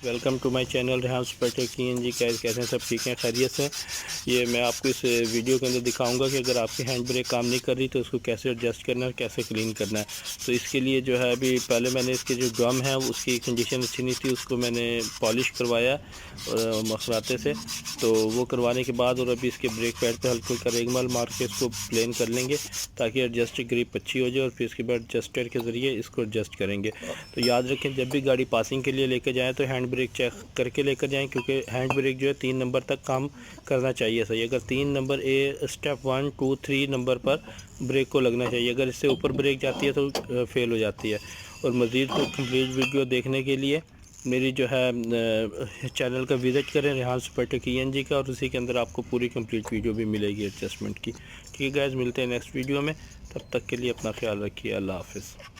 Welcome to my channel Rehan super ji. कैसे हैं सब? ठीक हैं, खैरियत से? ये मैं आपको इस वीडियो के अंदर दिखाऊंगा कि अगर आपकी हैंड ब्रेक काम नहीं कर रही तो उसको कैसे एडजस्ट करना है, कैसे क्लीन करना है। तो इसके लिए जो है अभी पहले मैंने इसके जो ड्रम है उसकी कंडीशन अच्छी नहीं थी, उसको मैंने पॉलिश करवाया मखराते से। तो वो करवाने के बाद और अभी इसके ब्रेक पैड पर हल्का हल्का रेगमाल मार के इसको प्लेन कर लेंगे ताकि एडजस्ट ग्रिप अच्छी हो जाए, और फिर इसके बाद एडजस्टर के ज़रिए इसको एडजस्ट करेंगे। तो याद रखें, जब भी गाड़ी पासिंग के लिए लेके जाएँ तो हैंड ब्रेक चेक करके लेकर जाएं, क्योंकि हैंड ब्रेक जो है 3 नंबर तक काम करना चाहिए सही। अगर 3 नंबर स्टेप 1, 2, 3 नंबर पर ब्रेक को लगना चाहिए। अगर इससे ऊपर ब्रेक जाती है तो फेल हो जाती है। और मज़ीद कंप्लीट वीडियो देखने के लिए मेरी जो है चैनल का विज़िट करें, रेहान सुपर टेक ENG का, और उसी के अंदर आपको पूरी कंप्लीट वीडियो भी मिलेगी एडजस्टमेंट की। ठीक है गाइस, मिलते हैं नेक्स्ट वीडियो में। तब तक के लिए अपना ख्याल रखिए। अल्लाह हाफ़िज़।